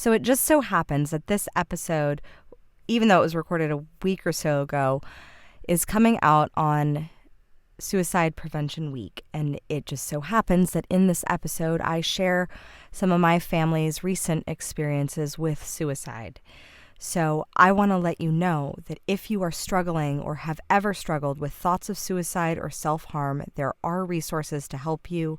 So it just so happens that this episode, even though it was recorded a week or so ago, is coming out on Suicide Prevention Week. And it just so happens that in this episode, I share some of my family's recent experiences with suicide. So I want to let you know that if you are struggling or have ever struggled with thoughts of suicide or self-harm, there are resources to help you.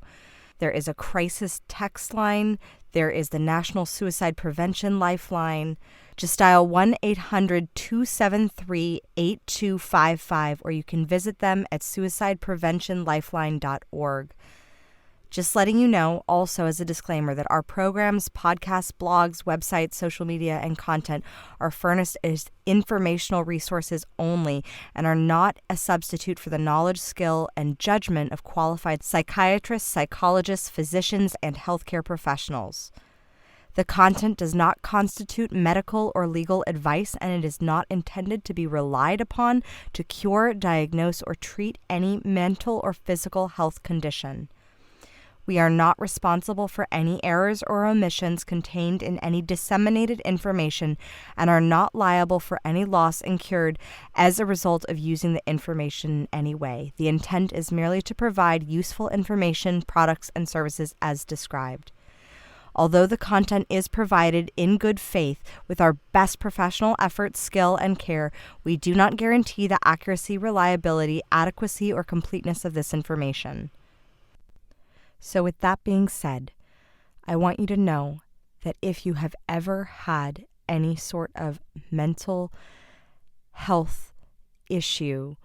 There is a crisis text line. There is the National Suicide Prevention Lifeline. Just dial 1-800-273-8255, or you can visit them at suicidepreventionlifeline.org. Just letting you know, also as a disclaimer, that our programs, podcasts, blogs, websites, social media, and content are furnished as informational resources only and are not a substitute for the knowledge, skill, and judgment of qualified psychiatrists, psychologists, physicians, and healthcare professionals. The content does not constitute medical or legal advice, and it is not intended to be relied upon to cure, diagnose, or treat any mental or physical health condition. We are not responsible for any errors or omissions contained in any disseminated information and are not liable for any loss incurred as a result of using the information in any way. The intent is merely to provide useful information, products, and services as described. Although the content is provided in good faith with our best professional efforts, skill, and care, we do not guarantee the accuracy, reliability, adequacy, or completeness of this information. So with that being said, I want you to know that if you have ever had any sort of mental health issue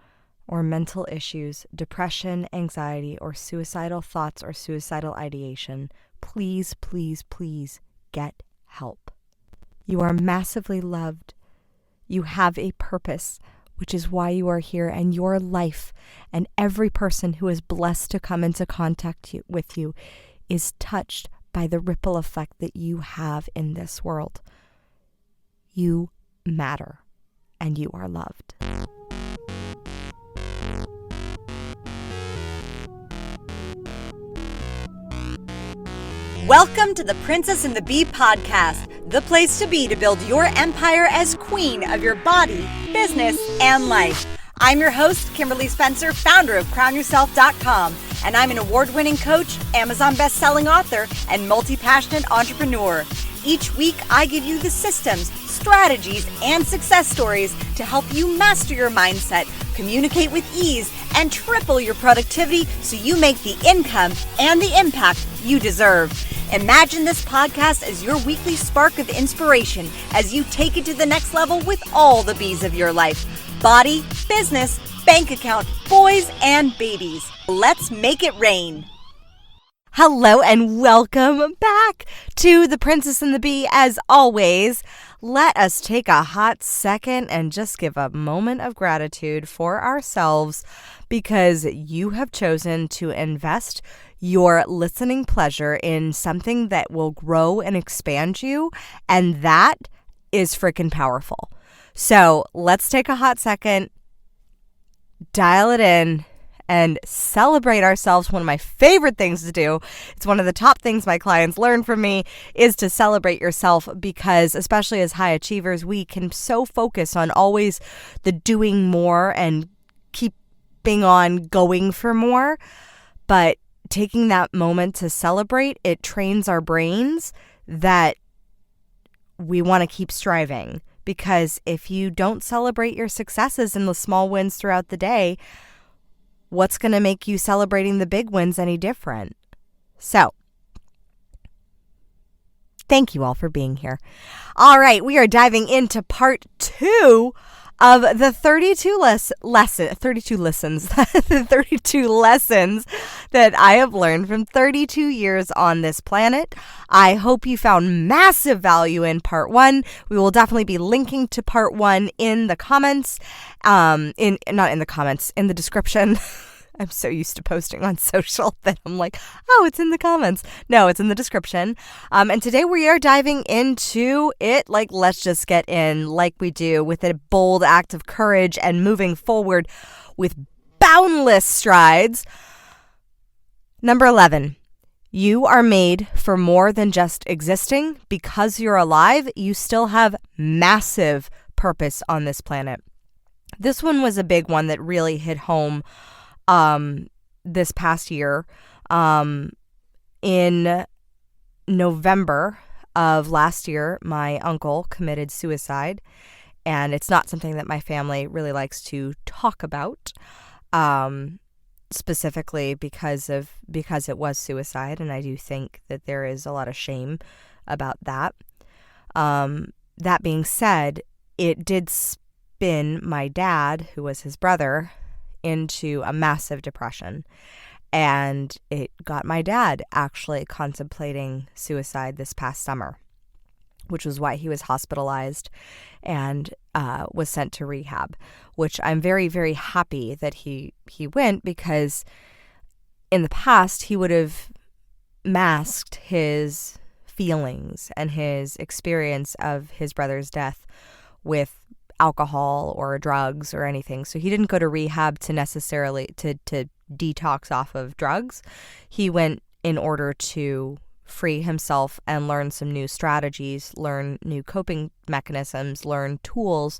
or mental issues, depression, anxiety, or suicidal thoughts or suicidal ideation, please, please, please get help. You are massively loved. You have a purpose, which is why you are here, and your life and every person who is blessed to come into contact with you is touched by the ripple effect that you have in this world. You matter, and you are loved. Welcome to the Princess and the Bee podcast, the place to be to build your empire as queen of your body, business, and life. I'm your host, Kimberly Spencer, founder of CrownYourself.com, and I'm an award-winning coach, Amazon best-selling author, and multi-passionate entrepreneur. Each week, I give you the systems, strategies, and success stories to help you master your mindset, communicate with ease, and triple your productivity so you make the income and the impact you deserve. Imagine this podcast as your weekly spark of inspiration as you take it to the next level with all the B's of your life. Body, business, bank account, boys, and babies. Let's make it rain. Hello and welcome back to The Princess and the Bee. As always, let us take a hot second and just give a moment of gratitude for ourselves because you have chosen to invest your listening pleasure in something that will grow and expand you, and that is freaking powerful. So let's take a hot second, dial it in, and celebrate ourselves. One of my favorite things to do, it's one of the top things my clients learn from me, is to celebrate yourself because, especially as high achievers, we can so focus on always the doing more and keeping on going for more. But taking that moment to celebrate, it trains our brains that we want to keep striving. Because if you don't celebrate your successes and the small wins throughout the day, what's going to make you celebrating the big wins any different? So, thank you all for being here. All right, we are diving into part 2 of the 32 lessons that I have learned from 32 years on this planet. I hope you found massive value in part 1. We will definitely be linking to part 1 in the comments, in the description. I'm so used to posting on social that I'm like, oh, it's in the comments. No, it's in the description. And today we are diving into it. Like, let's just get in like we do with a bold act of courage and moving forward with boundless strides. Number 11, You are made for more than just existing. Because you're alive, you still have massive purpose on this planet. This one was a big one that really hit home this past year. In November of last year, my uncle committed suicide, and it's not something that my family really likes to talk about, specifically because it was suicide, and I do think that there is a lot of shame about that. That being said, it did spin my dad, who was his brother, into a massive depression. And it got my dad actually contemplating suicide this past summer, which was why he was hospitalized and was sent to rehab, which I'm very, very happy that he went, because in the past he would have masked his feelings and his experience of his brother's death with alcohol or drugs or anything. So he didn't go to rehab to necessarily to detox off of drugs. He went in order to free himself and learn some new strategies, learn new coping mechanisms, learn tools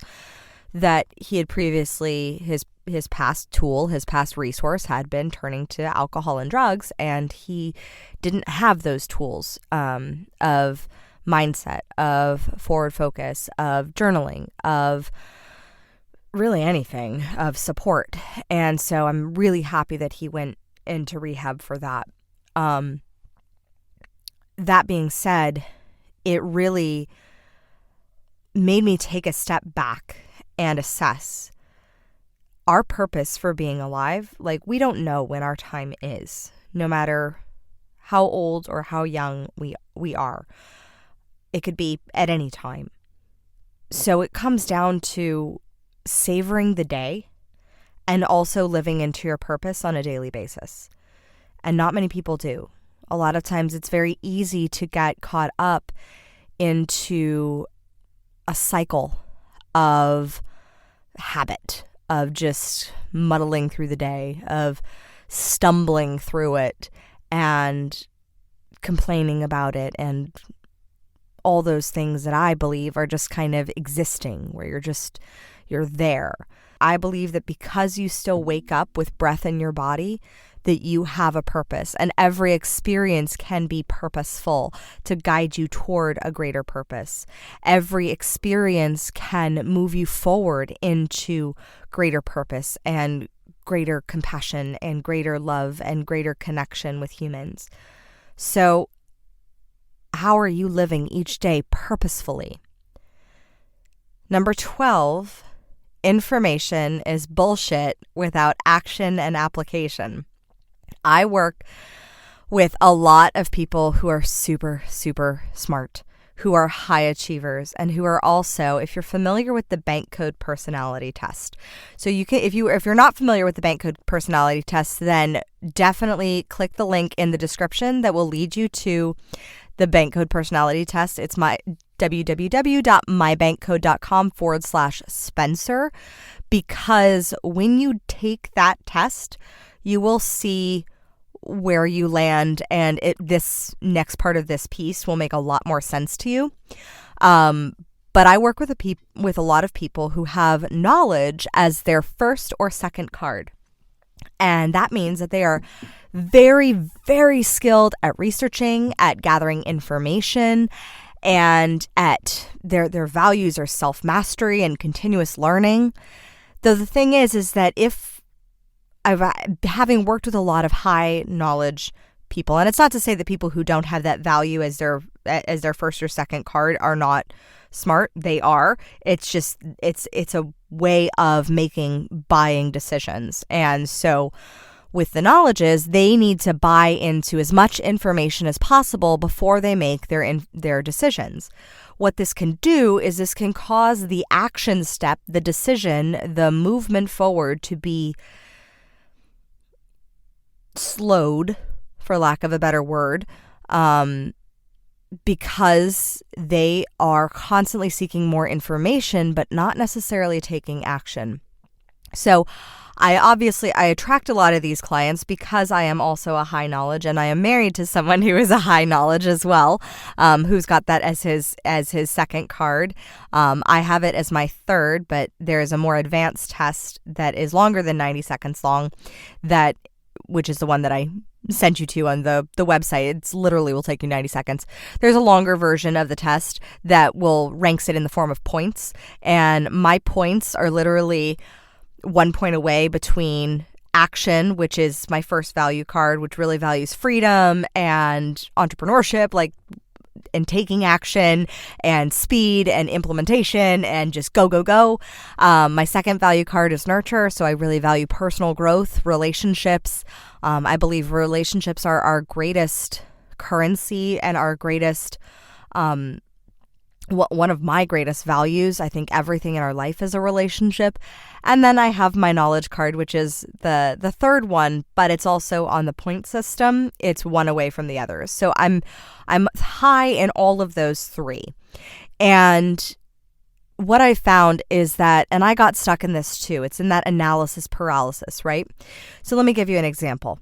that he had previously, his past tool, his past resource had been turning to alcohol and drugs, and he didn't have those tools of mindset, of forward focus, of journaling, of really anything, of support. And so I'm really happy that he went into rehab for that. That being said, it really made me take a step back and assess our purpose for being alive. Like, we don't know when our time is, no matter how old or how young we are. It could be at any time. So it comes down to savoring the day and also living into your purpose on a daily basis. And not many people do. A lot of times it's very easy to get caught up into a cycle of habit, of just muddling through the day, of stumbling through it and complaining about it, and all those things that I believe are just kind of existing, where you're there. I believe that because you still wake up with breath in your body, that you have a purpose, and every experience can be purposeful to guide you toward a greater purpose. Every experience can move you forward into greater purpose and greater compassion and greater love and greater connection with humans. So how are you living each day purposefully? Number 12, information is bullshit without action and application. I work with a lot of people who are super, super smart, who are high achievers, and who are also, if you're familiar with the bank code personality test. So you can, if you're not familiar with the bank code personality test, then definitely click the link in the description that will lead you to the bank code personality test. It's my www.mybankcode.com/Spencer, because when you take that test, you will see where you land, and this next part of this piece will make a lot more sense to you. But I work with a lot of people who have knowledge as their first or second card. And that means that they are very, very skilled at researching, at gathering information, and at their values are self-mastery and continuous learning. Though the thing is that having worked with a lot of high knowledge people, and it's not to say that people who don't have that value as their first or second card are not smart. They are. It's just it's a way of buying decisions. And so with the knowledges, they need to buy into as much information as possible before they make their decisions. What this can do is this can cause the action step, the decision, the movement forward to be slowed, for lack of a better word, because they are constantly seeking more information, but not necessarily taking action. So I attract a lot of these clients because I am also a high knowledge, and I am married to someone who is a high knowledge as well, who's got that as his second card. I have it as my third, but there is a more advanced test that is longer than 90 seconds long, which is the one that I sent you to on the website. It's literally will take you 90 seconds. There's a longer version of the test that ranks it in the form of points, and my points are literally 1 point away between action, which is my first value card, which really values freedom and entrepreneurship, and taking action and speed and implementation and just go, go, go. My second value card is nurture. So I really value personal growth, relationships. I believe relationships are our greatest currency and our greatest, one of my greatest values. I think everything in our life is a relationship. And then I have my knowledge card, which is the third one, but it's also on the point system. It's one away from the others. So I'm high in all of those three. And what I found is that, and I got stuck in this too, it's in that analysis paralysis, right? So let me give you an example.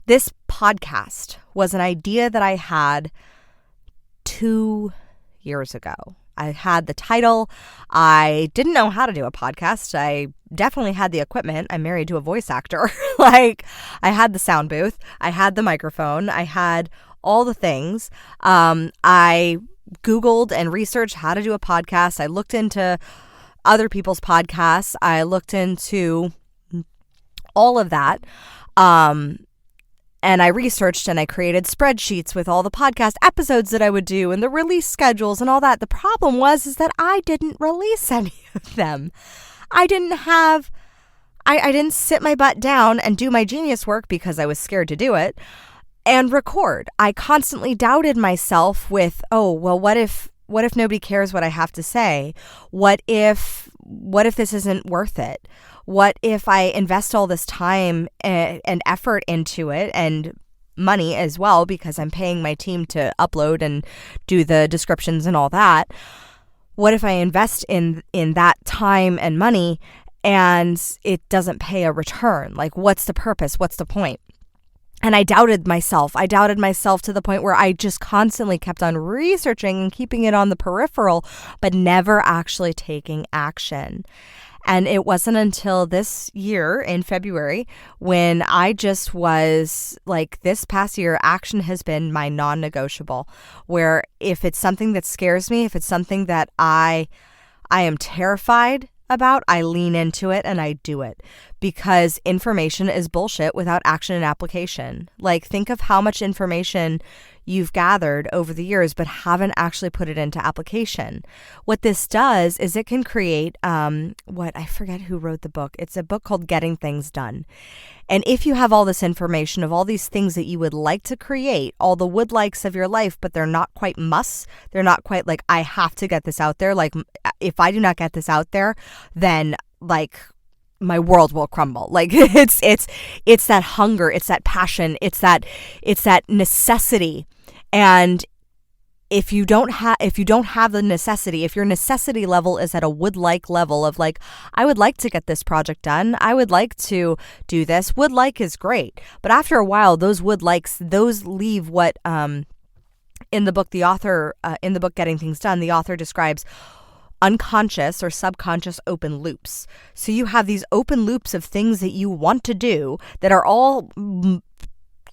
This podcast was an idea that I had 2 years ago. I had the title. I didn't know how to do a podcast. I definitely had the equipment. I'm married to a voice actor. I had the sound booth. I had the microphone. I had all the things. I Googled and researched how to do a podcast. I looked into other people's podcasts. I looked into all of that. And I researched and I created spreadsheets with all the podcast episodes that I would do and the release schedules and all that. The problem was that I didn't release any of them. I didn't sit my butt down and do my genius work because I was scared to do it and record. I constantly doubted myself with, what if nobody cares what I have to say? What if this isn't worth it? What if I invest all this time and effort into it, and money as well, because I'm paying my team to upload and do the descriptions and all that? What if I invest in that time and money and it doesn't pay a return? What's the purpose? What's the point? And I doubted myself. I doubted myself to the point where I just constantly kept on researching and keeping it on the peripheral, but never actually taking action. And it wasn't until this year in February when I just was this past year, action has been my non-negotiable, where if it's something that scares me, if it's something that I am terrified about, I lean into it and I do it, because information is bullshit without action and application. Think of how much information you've gathered over the years but haven't actually put it into application. What this does is it can create I forget who wrote the book. It's a book called Getting Things Done. And if you have all this information of all these things that you would like to create, all the would likes of your life, but they're not quite musts, they're not quite I have to get this out there. If I do not get this out there, then my world will crumble. It's that hunger, it's that passion, it's that necessity. And if you don't have the necessity, if your necessity level is at a would like level of I would like to get this project done, I would like to do this. Would like is great, but after a while, those would likes, those leave what in the book Getting Things Done, the author describes unconscious or subconscious open loops. So you have these open loops of things that you want to do that are all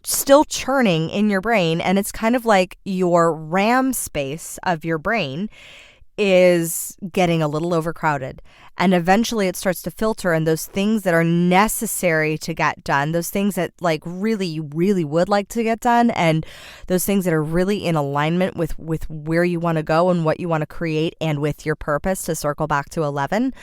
still churning in your brain, and it's kind of like your RAM space of your brain is getting a little overcrowded, and eventually it starts to filter, and those things that are necessary to get done, those things that really you really would like to get done, and those things that are really in alignment with where you want to go and what you want to create and with your purpose, to circle back to 11,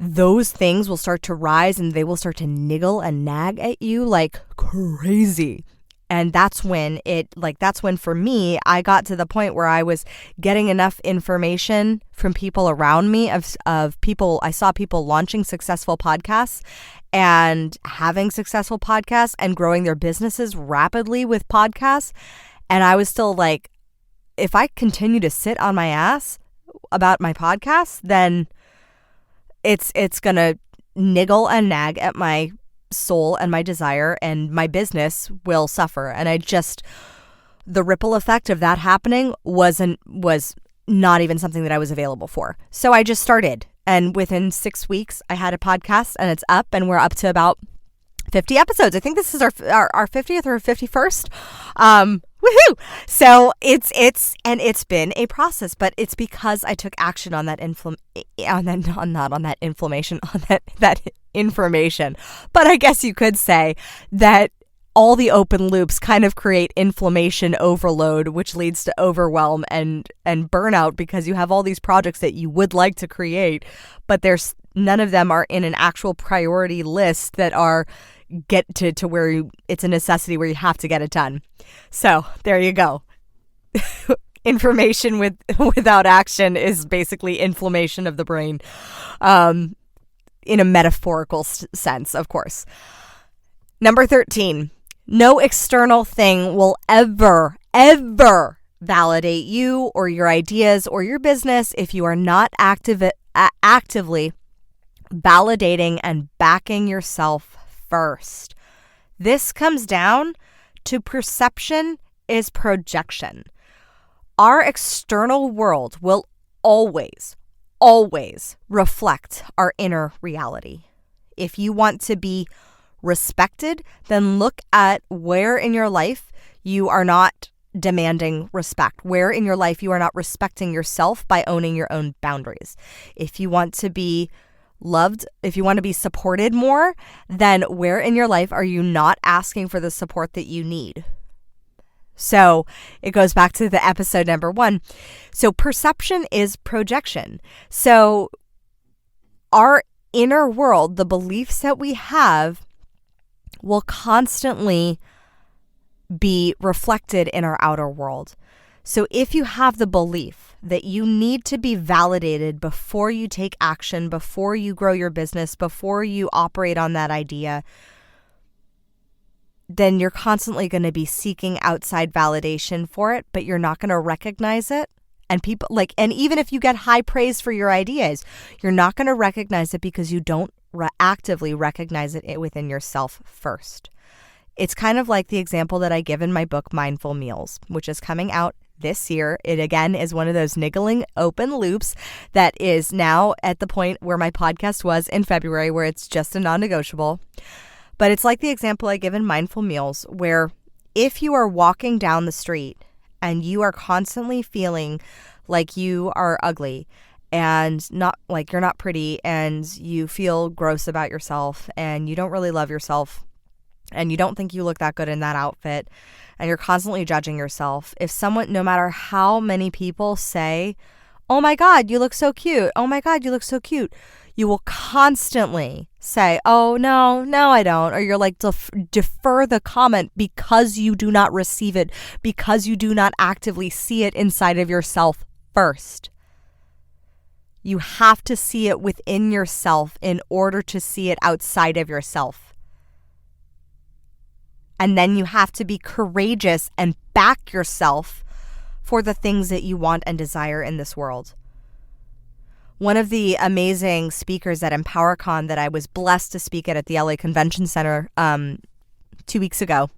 those things will start to rise and they will start to niggle and nag at you like crazy. And that's when for me, I got to the point where I was getting enough information from people around me of people. I saw people launching successful podcasts and having successful podcasts and growing their businesses rapidly with podcasts. And I was still if I continue to sit on my ass about my podcast, then it's going to niggle and nag at my soul and my desire, and my business will suffer. And the ripple effect of that happening was not even something that I was available for. So I just started. And within 6 weeks, I had a podcast, and it's up, and we're up to about 50 episodes. I think this is our 50th or 51st. Woohoo! So it's been a process, but it's because I took action on that information. But I guess you could say that all the open loops kind of create inflammation overload, which leads to overwhelm and burnout, because you have all these projects that you would like to create, but none of them are in an actual priority list that are get to where it's a necessity where you have to get it done. So there you go. Information without action is basically inflammation of the brain, in a metaphorical sense, of course. Number 13, no external thing will ever validate you or your ideas or your business if you are not actively validating and backing yourself first. This comes down to perception is projection. Our external world will always reflect our inner reality. If you want to be respected, then look at where in your life you are not demanding respect, where in your life you are not respecting yourself by owning your own boundaries. If you want to be loved, if you want to be supported more, then where in your life are you not asking for the support that you need? So it goes back to the episode number 1. So perception is projection. So our inner world, the beliefs that we have, will constantly be reflected in our outer world. So if you have the belief that you need to be validated before you take action, before you grow your business, before you operate on that idea, then you're constantly going to be seeking outside validation for it, but you're not going to recognize it. And and even if you get high praise for your ideas, you're not going to recognize it because you don't actively recognize it within yourself first. It's kind of like the example that I give in my book, Mindful Meals, which is coming out this year. It again is one of those niggling open loops that is now at the point where my podcast was in February, where it's just a non-negotiable. But it's like the example I give in Mindful Meals, where if you are walking down the street and you are constantly feeling like you are ugly and not like you're not pretty, and you feel gross about yourself, and you don't really love yourself, and you don't think you look that good in that outfit, and you're constantly judging yourself, if someone, no matter how many people say, "Oh my God, you look so cute. Oh my God, you look so cute," you will constantly say, "Oh, no, I don't." Or you're like, defer the comment because you do not receive it, because you do not actively see it inside of yourself first. You have to see it within yourself in order to see it outside of yourself. And then you have to be courageous and back yourself for the things that you want and desire in this world. One of the amazing speakers at EmpowerCon that I was blessed to speak at the LA Convention Center 2 weeks ago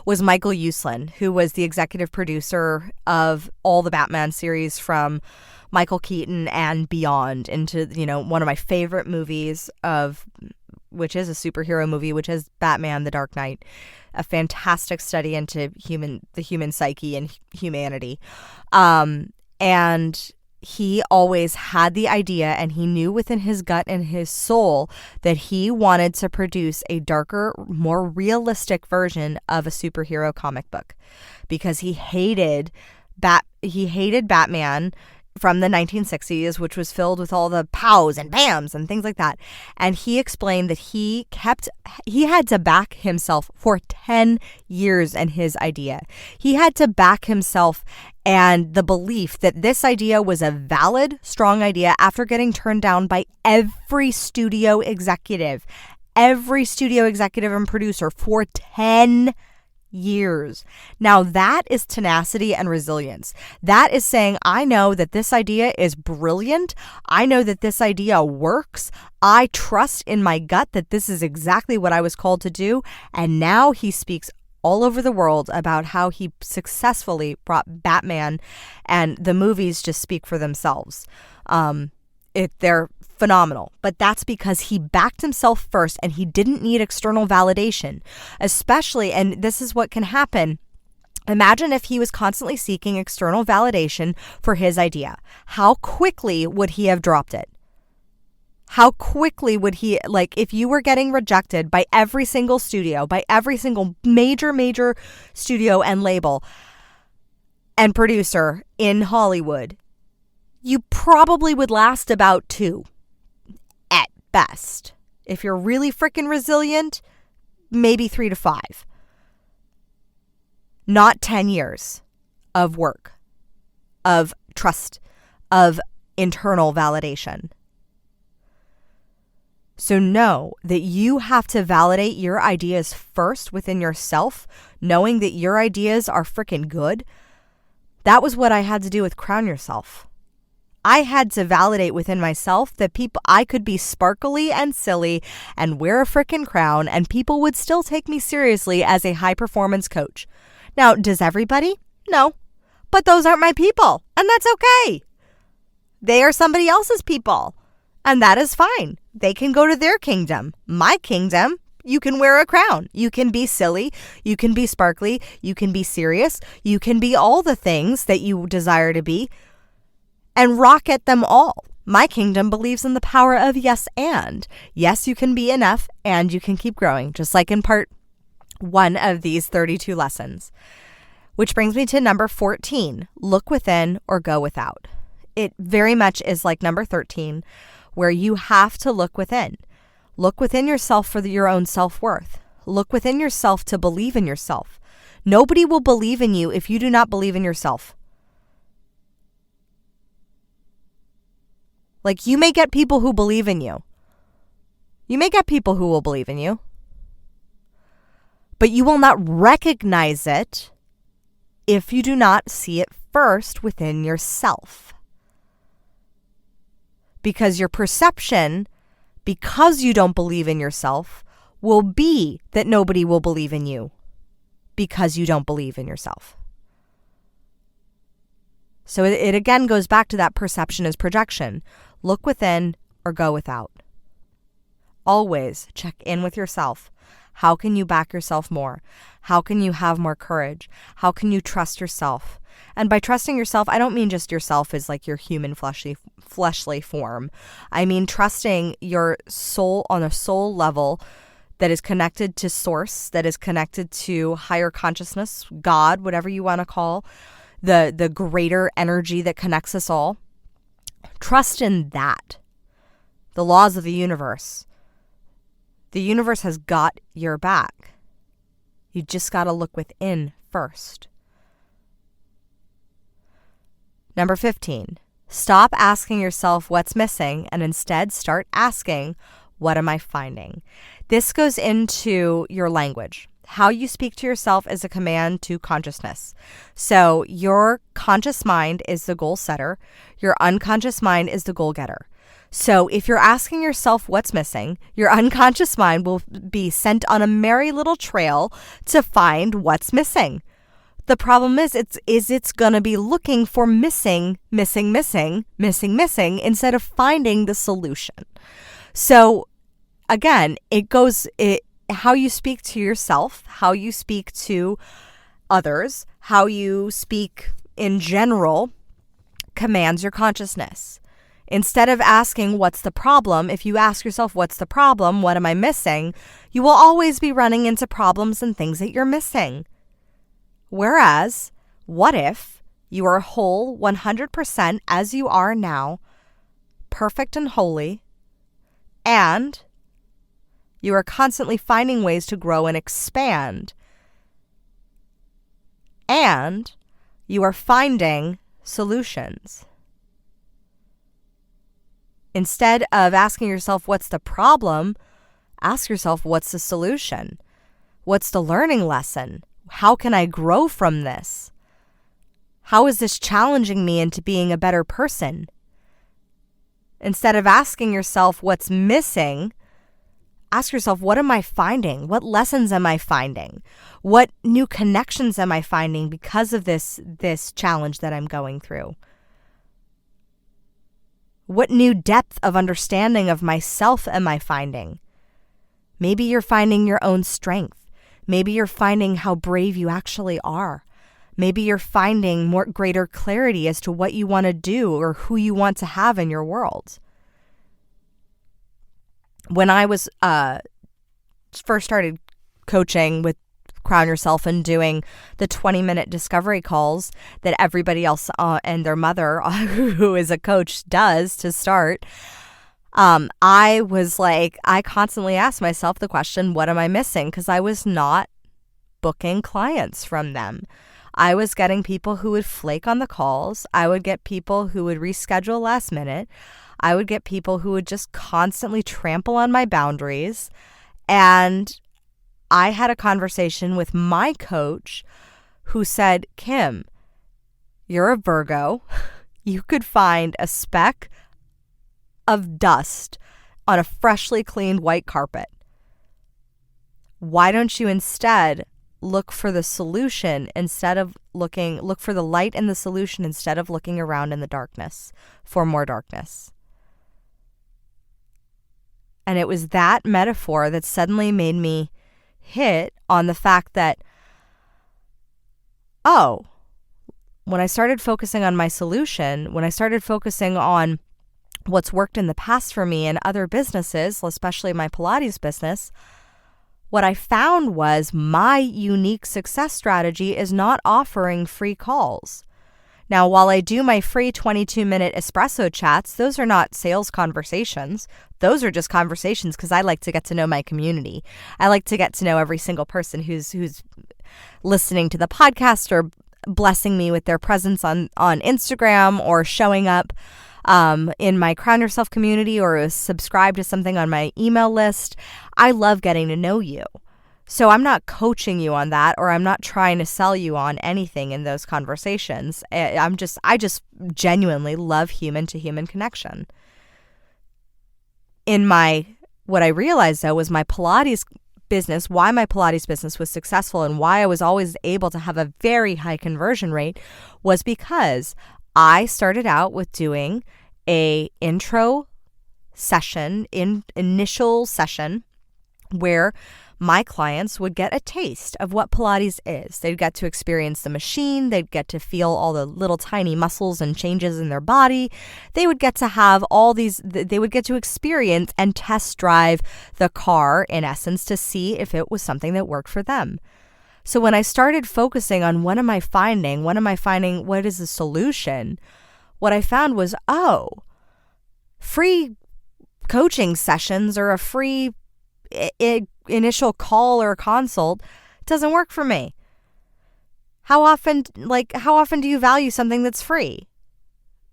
was Michael Uslan, who was the executive producer of all the Batman series from Michael Keaton and beyond into, one of my favorite movies which is a superhero movie, which is Batman: The Dark Knight, a fantastic study into the human psyche and humanity. And he always had the idea, and he knew within his gut and his soul that he wanted to produce a darker, more realistic version of a superhero comic book, because he hated Batman from the 1960s, which was filled with all the pows and bams and things like that. And he explained that he had to back himself for 10 years in his idea. He had to back himself and the belief that this idea was a valid, strong idea after getting turned down by every studio executive and producer for 10 years. Now that is tenacity and resilience. That is saying, I know that this idea is brilliant. I know that this idea works. I trust in my gut that this is exactly what I was called to do. And now he speaks all over the world about how he successfully brought Batman, and the movies just speak for themselves. They're phenomenal, but that's because he backed himself first and he didn't need external validation, especially, and this is what can happen. Imagine if he was constantly seeking external validation for his idea. How quickly would he have dropped it? How quickly would he, if you were getting rejected by every single studio, by every single major studio and label and producer in Hollywood, you probably would last about 2 at best. If you're really freaking resilient, maybe 3 to 5. Not 10 years of work, of trust, of internal validation. So know that you have to validate your ideas first within yourself, knowing that your ideas are freaking good. That was what I had to do with Crown Yourself. I had to validate within myself that I could be sparkly and silly and wear a freaking crown and people would still take me seriously as a high performance coach. Now, does everybody? No. But those aren't my people, and that's okay. They are somebody else's people, and that is fine. They can go to their kingdom. My kingdom, you can wear a crown. You can be silly. You can be sparkly. You can be serious. You can be all the things that you desire to be and rock at them all. My kingdom believes in the power of yes and. Yes, you can be enough and you can keep growing, just like in part 1 of these 32 lessons. Which brings me to number 14, look within or go without. It very much is like number 13, where you have to look within. Look within yourself for your own self-worth. Look within yourself to believe in yourself. Nobody will believe in you if you do not believe in yourself. You may get people who believe in you. You may get people who will believe in you. But you will not recognize it if you do not see it first within yourself. Because your perception, because you don't believe in yourself, will be that nobody will believe in you because you don't believe in yourself. So it again goes back to that perception is projection. Look within or go without. Always check in with yourself. How can you back yourself more? How can you have more courage? How can you trust yourself? And by trusting yourself, I don't mean just yourself as your human fleshly form. I mean trusting your soul on a soul level that is connected to source, that is connected to higher consciousness, God, whatever you want to call, the greater energy that connects us all. Trust in that. The laws of the universe. The universe has got your back. You just got to look within first. Number 15, stop asking yourself what's missing and instead start asking, what am I finding? This goes into your language. How you speak to yourself is a command to consciousness. So your conscious mind is the goal setter. Your unconscious mind is the goal getter. So if you're asking yourself what's missing, your unconscious mind will be sent on a merry little trail to find what's missing. The problem is it's going to be looking for missing instead of finding the solution. So again, how you speak to yourself, how you speak to others, how you speak in general commands your consciousness. Instead of asking what's the problem, if you ask yourself what's the problem, what am I missing, you will always be running into problems and things that you're missing. Whereas, what if you are whole 100% as you are now, perfect and holy, and you are constantly finding ways to grow and expand, and you are finding solutions? Instead of asking yourself what's the problem, ask yourself what's the solution? What's the learning lesson? How can I grow from this? How is this challenging me into being a better person? Instead of asking yourself what's missing, ask yourself, what am I finding? What lessons am I finding? What new connections am I finding because of this challenge that I'm going through? What new depth of understanding of myself am I finding? Maybe you're finding your own strength. Maybe you're finding how brave you actually are. Maybe you're finding greater clarity as to what you want to do or who you want to have in your world. When I was first started coaching with Crown Yourself and doing the 20-minute discovery calls that everybody else and their mother, who is a coach, does to start, I was like, I constantly asked myself the question, what am I missing? Because I was not booking clients from them. I was getting people who would flake on the calls. I would get people who would reschedule last minute. I would get people who would just constantly trample on my boundaries. And I had a conversation with my coach who said, Kim, you're a Virgo. You could find a speck of dust on a freshly cleaned white carpet. Why don't you instead look for the solution look for the light in the solution instead of looking around in the darkness for more darkness? And it was that metaphor that suddenly made me hit on the fact that, when I started focusing on my solution, when I started focusing on what's worked in the past for me in other businesses, especially my Pilates business, what I found was my unique success strategy is not offering free calls. Now, while I do my free 22-minute espresso chats, those are not sales conversations. Those are just conversations because I like to get to know my community. I like to get to know every single person who's listening to the podcast or blessing me with their presence on Instagram or showing up in my Crown Yourself community or subscribe to something on my email list. I love getting to know you. So I'm not coaching you on that, or I'm not trying to sell you on anything in those conversations. I just genuinely love human to human connection. What I realized though was my Pilates business, why my Pilates business was successful and why I was always able to have a very high conversion rate was because I started out with doing a initial session where my clients would get a taste of what Pilates is. They'd get to experience the machine. They'd get to feel all the little tiny muscles and changes in their body. They would get to have they would get to experience and test drive the car, in essence, to see if it was something that worked for them. So when I started focusing on what am I finding, what is the solution, what I found was, free coaching sessions or a free initial call or consult doesn't work for me. How often do you value something that's free?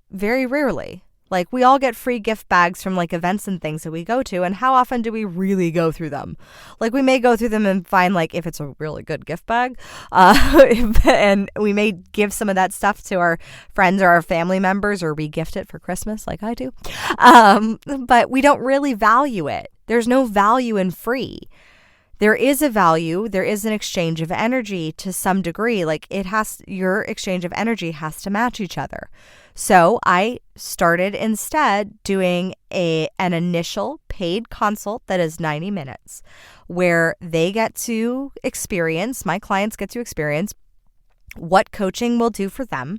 Very rarely. Like, we all get free gift bags from like events and things that we go to, and how often do we really go through them? Like, we may go through them and find, like, if it's a really good gift bag, and we may give some of that stuff to our friends or our family members, or re-gift it for Christmas like I do. But we don't really value it. There's no value in free. There is a value, there is an exchange of energy to some degree. Like, your exchange of energy has to match each other. So I started instead doing an initial paid consult that is 90 minutes where they get to experience, my clients get to experience what coaching will do for them,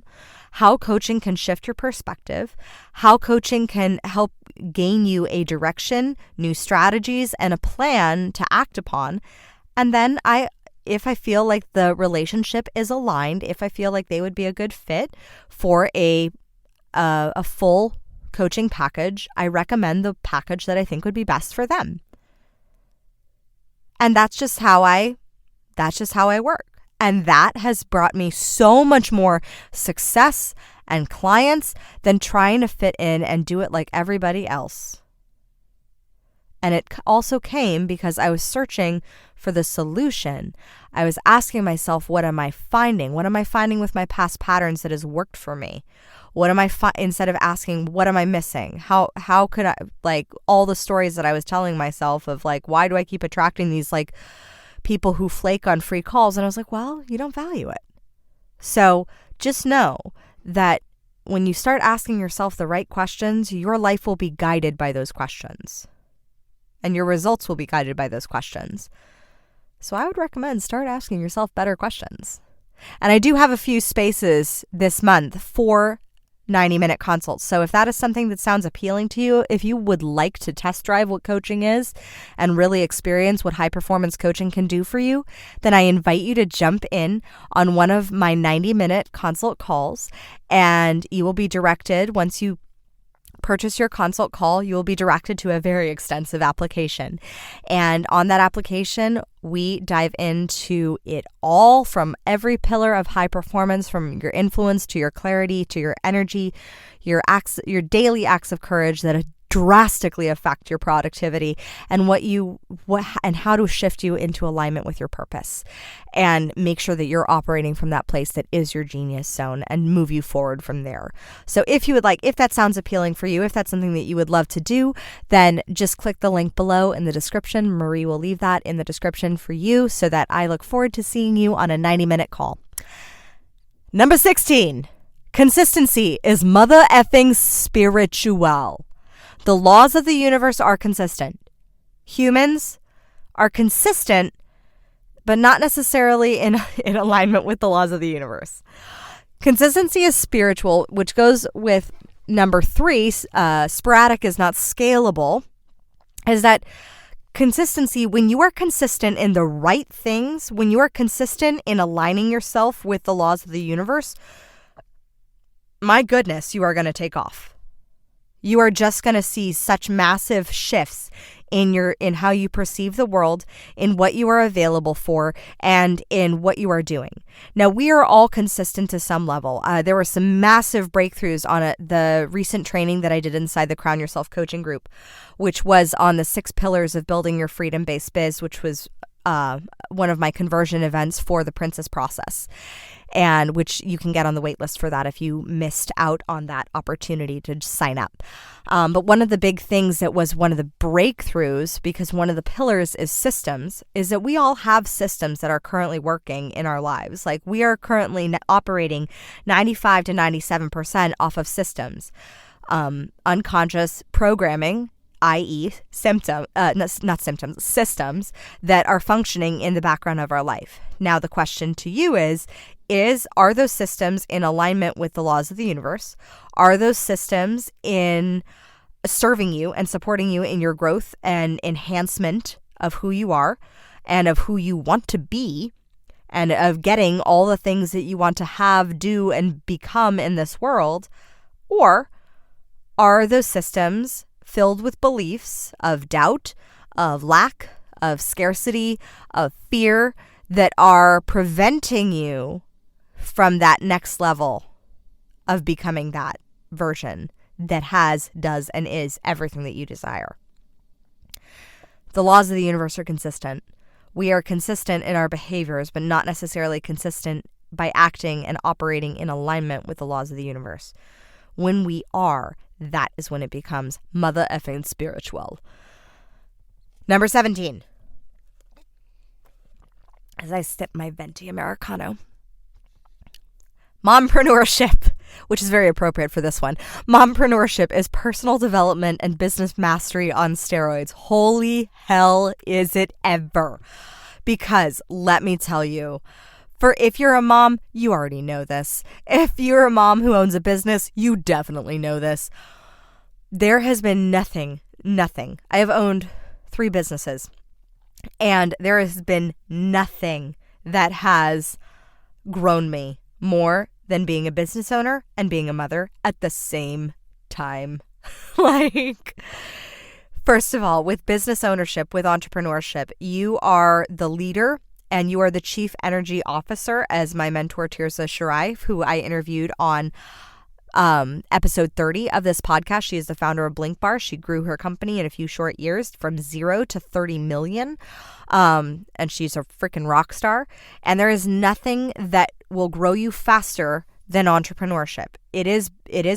how coaching can shift your perspective, how coaching can help gain you a direction, new strategies, and a plan to act upon. And then if I feel like the relationship is aligned, if I feel like they would be a good fit for a full coaching package, I recommend the package that I think would be best for them. And that's just how I work. And that has brought me so much more success and clients than trying to fit in and do it like everybody else. And it also came because I was searching for the solution. I was asking myself, what am I finding? What am I finding with my past patterns that has worked for me? What am I instead of asking, what am I missing? How could I, like, all the stories that I was telling myself of like, why do I keep attracting these like people who flake on free calls? And I was like, well, you don't value it. So just know that when you start asking yourself the right questions, your life will be guided by those questions. And your results will be guided by those questions. So I would recommend start asking yourself better questions. And I do have a few spaces this month for 90-minute consults. So if that is something that sounds appealing to you, if you would like to test drive what coaching is and really experience what high performance coaching can do for you, then I invite you to jump in on one of my 90-minute consult calls, and you will be directed, once you purchase your consult call, you will be directed to a very extensive application. And on that application, we dive into it all, from every pillar of high performance, from your influence to your clarity to your energy, your daily acts of courage that drastically affect your productivity, and and how to shift you into alignment with your purpose and make sure that you're operating from that place that is your genius zone and move you forward from there. So if that sounds appealing for you, if that's something that you would love to do, then just click the link below in the description. Marie will leave that in the description for you, so that I look forward to seeing you on a 90-minute call. Number 16, consistency is mother effing spiritual. The laws of the universe are consistent. Humans are consistent, but not necessarily in alignment with the laws of the universe. Consistency is spiritual, which goes with number 3, sporadic is not scalable, is that consistency, when you are consistent in the right things, when you are consistent in aligning yourself with the laws of the universe, my goodness, you are going to take off. You are just going to see such massive shifts in how you perceive the world, in what you are available for, and in what you are doing. Now, we are all consistent to some level. There were some massive breakthroughs on the recent training that I did inside the Crown Yourself coaching group, which was on the 6 pillars of building your freedom-based biz, which was one of my conversion events for the Princess Process, and which you can get on the wait list for that if you missed out on that opportunity to sign up. But one of the big things that was one of the breakthroughs, because one of the pillars is systems, is that we all have systems that are currently working in our lives. Like, we are currently operating 95 to 97% off of systems, unconscious programming, i.e. systems that are functioning in the background of our life. Now, the question to you are those systems in alignment with the laws of the universe? Are those systems in serving you and supporting you in your growth and enhancement of who you are and of who you want to be, and of getting all the things that you want to have, do, and become in this world? Or are those systems filled with beliefs of doubt, of lack, of scarcity, of fear, that are preventing you from that next level of becoming that version that has, does, and is everything that you desire? The laws of the universe are consistent. We are consistent in our behaviors, but not necessarily consistent by acting and operating in alignment with the laws of the universe. When we are, that is when it becomes mother effing spiritual. Number 17. As I sip my venti Americano. Mompreneurship, which is very appropriate for this one. Mompreneurship is personal development and business mastery on steroids. Holy hell, is it ever? Because let me tell you, if you're a mom, you already know this. If you're a mom who owns a business, you definitely know this. There has been nothing. I have owned 3 businesses, and there has been nothing that has grown me more than being a business owner and being a mother at the same time. First of all, with business ownership, with entrepreneurship, you are the leader and you are the chief energy officer, as my mentor Tirza Shirai, who I interviewed on episode 30 of this podcast. She is the founder of Blink Bar. She grew her company in a few short years from 0 to 30 million. And she's a freaking rock star. And there is nothing that will grow you faster than entrepreneurship. It is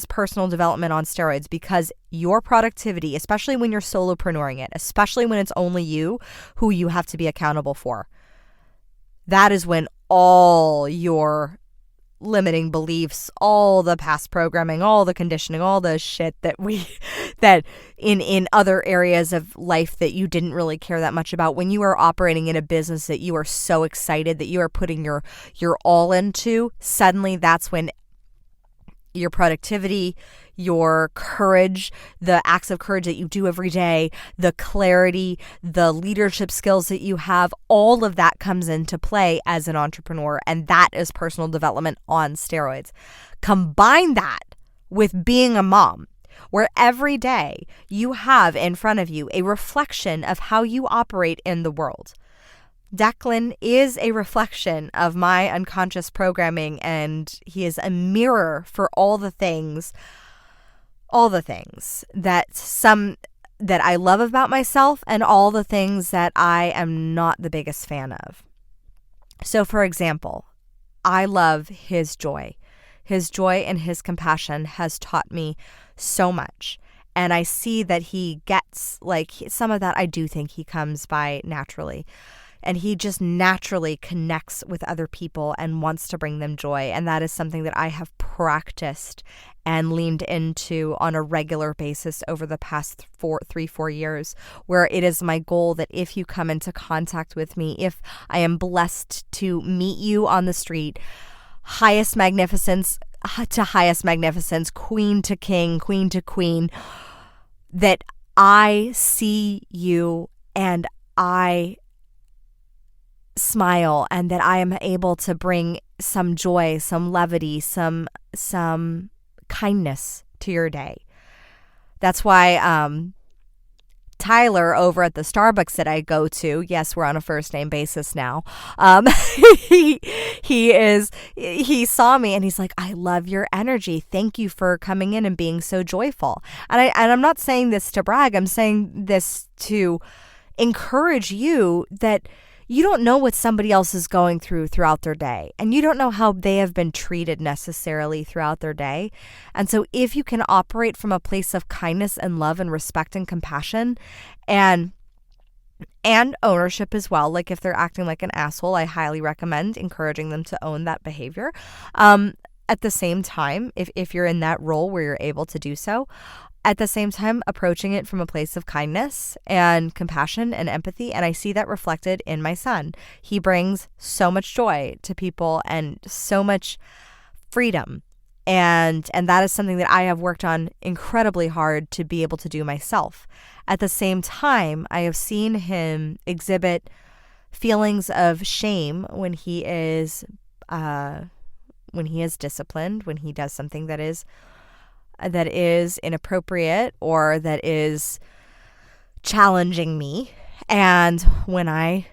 personal development on steroids, because your productivity, especially when you're solopreneuring it, especially when it's only you who you have to be accountable for, that is when all your limiting beliefs, all the past programming, all the conditioning, all the shit that in other areas of life that you didn't really care that much about, when you are operating in a business that you are so excited that you are putting your all into, suddenly that's when your productivity, your courage, the acts of courage that you do every day, the clarity, the leadership skills that you have, all of that comes into play as an entrepreneur. And that is personal development on steroids. Combine that with being a mom, where every day you have in front of you a reflection of how you operate in the world. Declan is a reflection of my unconscious programming, and he is a mirror for all the things that I love about myself and all the things that I am not the biggest fan of. So, for example, I love his joy. His joy and his compassion has taught me so much. And I see that he gets, like, some of that I do think he comes by naturally. And he just naturally connects with other people and wants to bring them joy. And that is something that I have practiced and leaned into on a regular basis over the past 4 years, where it is my goal that if you come into contact with me, if I am blessed to meet you on the street, highest magnificence to highest magnificence, queen to king, queen to queen, that I see you and I smile, and that I am able to bring some joy, some levity, some kindness to your day. That's why Tyler over at the Starbucks that I go to, yes, we're on a first name basis now. He saw me and he's like, I love your energy. Thank you for coming in and being so joyful. And I'm not saying this to brag. I'm saying this to encourage you that you don't know what somebody else is going throughout their day, and you don't know how they have been treated necessarily throughout their day. And so if you can operate from a place of kindness and love and respect and compassion and ownership as well, like if they're acting like an asshole, I highly recommend encouraging them to own that behavior. At the same time, if you're in that role where you're able to do so, at the same time, approaching it from a place of kindness and compassion and empathy. And I see that reflected in my son. He brings so much joy to people and so much freedom. And that is something that I have worked on incredibly hard to be able to do myself. At the same time, I have seen him exhibit feelings of shame when he is disciplined, when he does something that is inappropriate or that is challenging me. And when I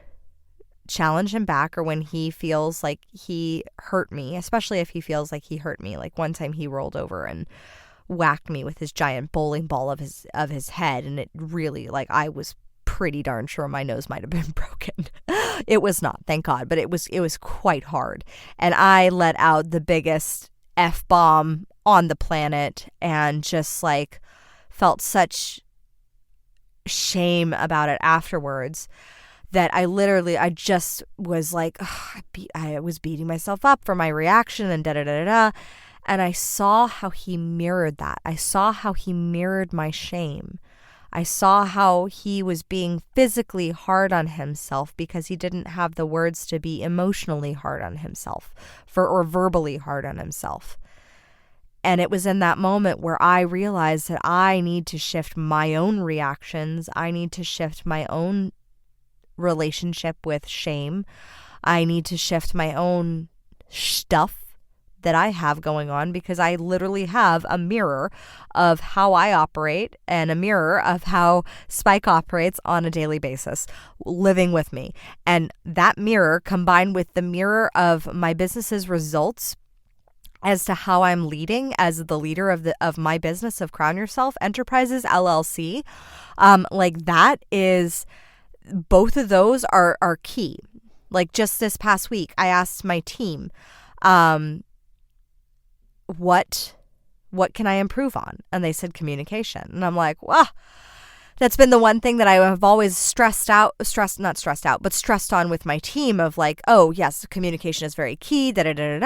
challenge him back, or when he feels like he hurt me, especially if he feels like he hurt me, like one time he rolled over and whacked me with his giant bowling ball of his head, and it really, like, I was pretty darn sure my nose might have been broken. It was not, thank God, but it was quite hard. And I let out the biggest F-bomb on the planet and just like felt such shame about it afterwards that I just was like, I was beating myself up for my reaction and da-da-da-da-da. And I saw how he mirrored that. I saw how he mirrored my shame. I saw how he was being physically hard on himself because he didn't have the words to be emotionally hard on himself or verbally hard on himself. And it was in that moment where I realized that I need to shift my own reactions. I need to shift my own relationship with shame. I need to shift my own stuff that I have going on, because I literally have a mirror of how I operate and a mirror of how Spike operates on a daily basis living with me. And that mirror combined with the mirror of my business's results as to how I'm leading as the leader of my business of Crown Yourself Enterprises LLC. Like that is, both of those are key. Like just this past week, I asked my team, what can I improve on? And they said communication. And I'm like, wow. That's been the one thing that I have always stressed on with my team of like, oh yes, communication is very key, And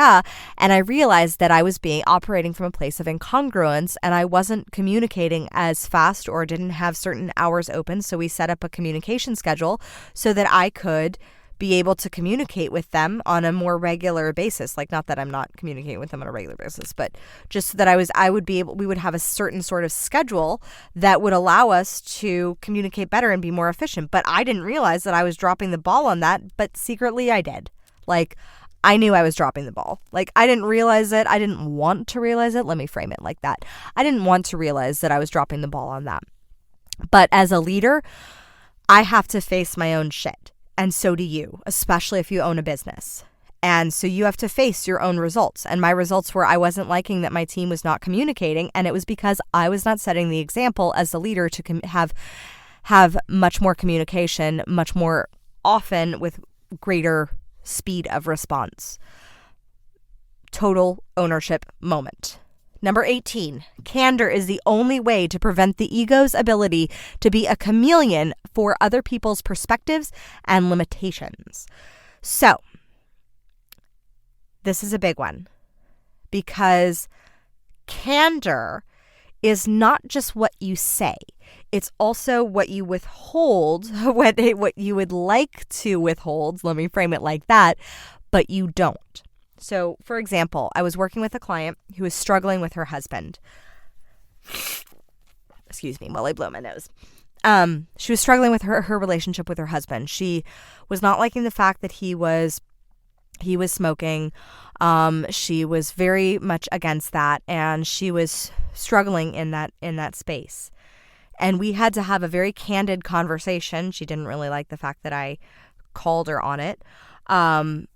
I realized that I was operating from a place of incongruence, and I wasn't communicating as fast or didn't have certain hours open. So we set up a communication schedule so that I could be able to communicate with them on a more regular basis. Like, not that I'm not communicating with them on a regular basis, but just that we would have a certain sort of schedule that would allow us to communicate better and be more efficient. But I didn't realize that I was dropping the ball on that, but secretly I did. Like, I knew I was dropping the ball. Like, I didn't realize it. I didn't want to realize it. Let me frame it like that. I didn't want to realize that I was dropping the ball on that. But as a leader, I have to face my own shit. And so do you, especially if you own a business. And so you have to face your own results. And my results were I wasn't liking that my team was not communicating. And it was because I was not setting the example as the leader to have much more communication, much more often with greater speed of response. Total ownership moment. Number 18, candor is the only way to prevent the ego's ability to be a chameleon for other people's perspectives and limitations. So, this is a big one, because candor is not just what you say. It's also what you withhold, what you would like to withhold. Let me frame it like that, but you don't. So, for example, I was working with a client who was struggling with her husband. Excuse me while I blow my nose. She was struggling with her relationship with her husband. She was not liking the fact that he was smoking. She was very much against that, and she was struggling in that space. And we had to have a very candid conversation. She didn't really like the fact that I called her on it.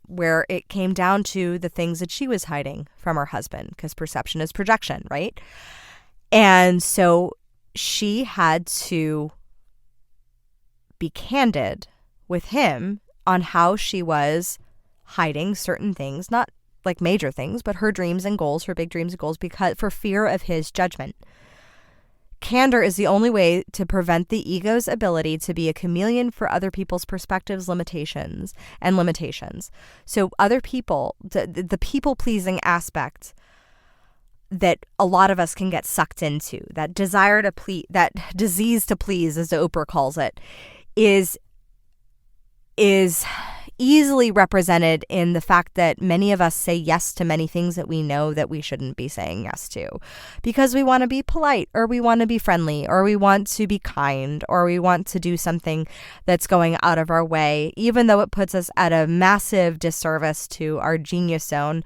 Where it came down to the things that she was hiding from her husband, because perception is projection, right? And so she had to be candid with him on how she was hiding certain things, not like major things, but her dreams and goals, her big dreams and goals, because for fear of his judgment. Candor is the only way to prevent the ego's ability to be a chameleon for other people's perspectives, limitations. So other people, the people-pleasing aspect that a lot of us can get sucked into, that desire to please, that disease to please, as Oprah calls it, is easily represented in the fact that many of us say yes to many things that we know that we shouldn't be saying yes to, because we want to be polite, or we want to be friendly, or we want to be kind, or we want to do something that's going out of our way, even though it puts us at a massive disservice to our genius zone.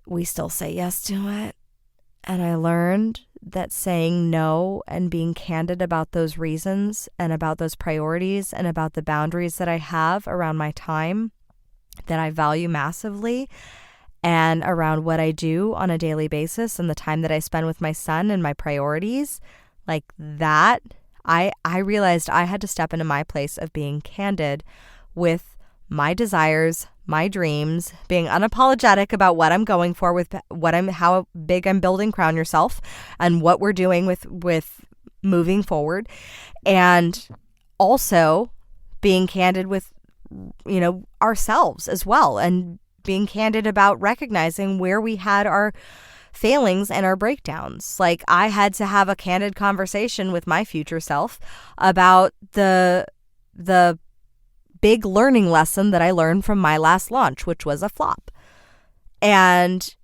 We still say yes to it. And I learned that saying no and being candid about those reasons and about those priorities and about the boundaries that I have around my time that I value massively, and around what I do on a daily basis and the time that I spend with my son and my priorities, like that, I realized I had to step into my place of being candid with my desires, my dreams, being unapologetic about what I'm going for, with how big I'm building Crown Yourself and what we're doing with moving forward, and also being candid with, ourselves as well, and being candid about recognizing where we had our failings and our breakdowns. Like, I had to have a candid conversation with my future self about the big learning lesson that I learned from my last launch, which was a flop. And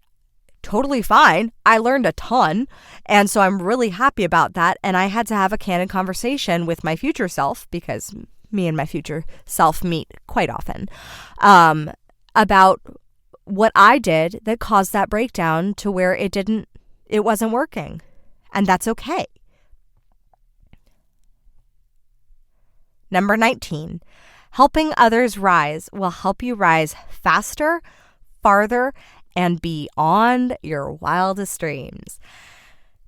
totally fine. I learned a ton. And so I'm really happy about that. And I had to have a candid conversation with my future self, because me and my future self meet quite often, about what I did that caused that breakdown to where it wasn't working. And that's okay. Number 19. Helping others rise will help you rise faster, farther, and beyond your wildest dreams.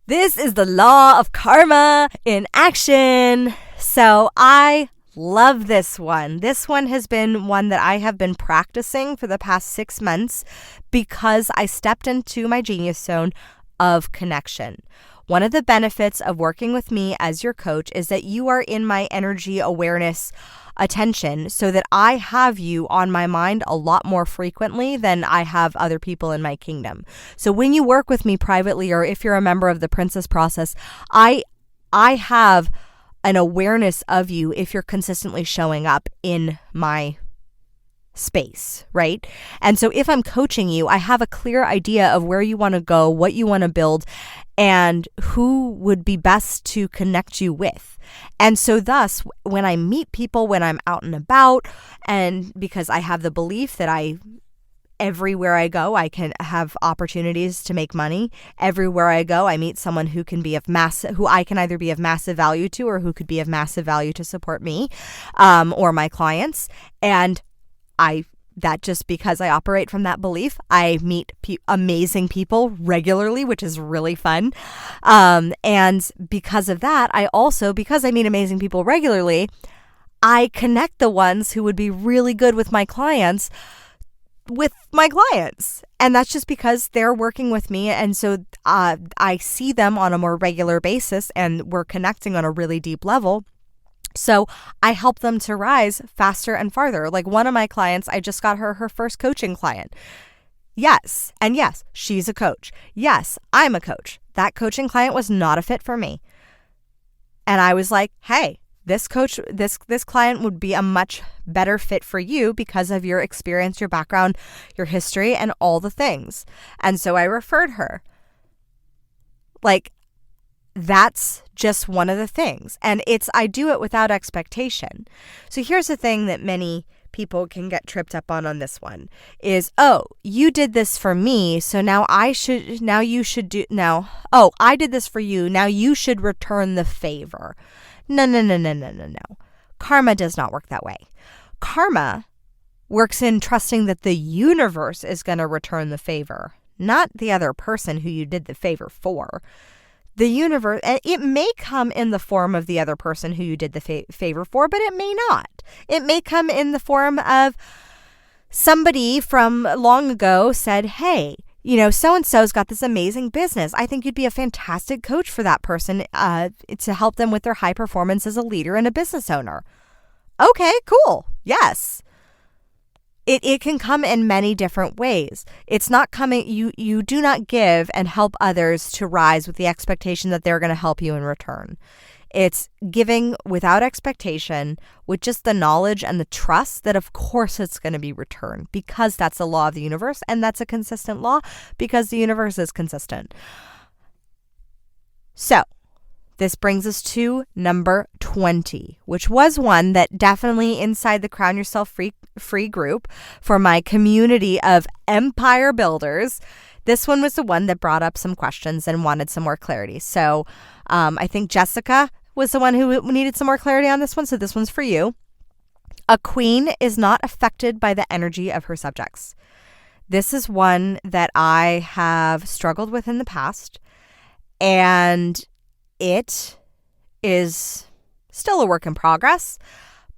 This is the law of karma in action. So I love this one. This one has been one that I have been practicing for the past 6 months because I stepped into my genius zone of connection. One of the benefits of working with me as your coach is that you are in my energy awareness attention so that I have you on my mind a lot more frequently than I have other people in my kingdom. So when you work with me privately, or if you're a member of the Princess Process, I have an awareness of you if you're consistently showing up in my space, right? And so if I'm coaching you, I have a clear idea of where you want to go, what you want to build, and who would be best to connect you with. And so thus, when I meet people, when I'm out and about, and because I have the belief that everywhere I go, I can have opportunities to make money. Everywhere I go, I meet someone who can be who I can either be of massive value to, or who could be of massive value to support me, or my clients. And that just because I operate from that belief, I meet amazing people regularly, which is really fun. And because of that, because I meet amazing people regularly, I connect the ones who would be really good with my clients with my clients. And that's just because they're working with me. And so I see them on a more regular basis, and we're connecting on a really deep level. So I help them to rise faster and farther. Like one of my clients, I just got her first coaching client. Yes. And yes, she's a coach. Yes, I'm a coach. That coaching client was not a fit for me. And I was like, hey, this client would be a much better fit for you because of your experience, your background, your history, and all the things. And so I referred her. Like, that's just one of the things. And I do it without expectation. So here's the thing that many people can get tripped up on this one is, oh, you did this for me, so I did this for you, now you should return the favor. No. Karma does not work that way. Karma works in trusting that the universe is going to return the favor, not the other person who you did the favor for. The universe, it may come in the form of the other person who you did the favor for, but it may not. It may come in the form of somebody from long ago said, hey, so-and-so's got this amazing business. I think you'd be a fantastic coach for that person to help them with their high performance as a leader and a business owner. Okay, cool. Yes. It can come in many different ways. It's not coming, you do not give and help others to rise with the expectation that they're going to help you in return. It's giving without expectation, with just the knowledge and the trust that of course it's going to be returned, because that's the law of the universe, and that's a consistent law because the universe is consistent. So this brings us to number 20, which was one that definitely inside the Crown Yourself free group for my community of empire builders, this one was the one that brought up some questions and wanted some more clarity. So I think Jessica was the one who needed some more clarity on this one. So this one's for you. A queen is not affected by the energy of her subjects. This is one that I have struggled with in the past, and it is still a work in progress.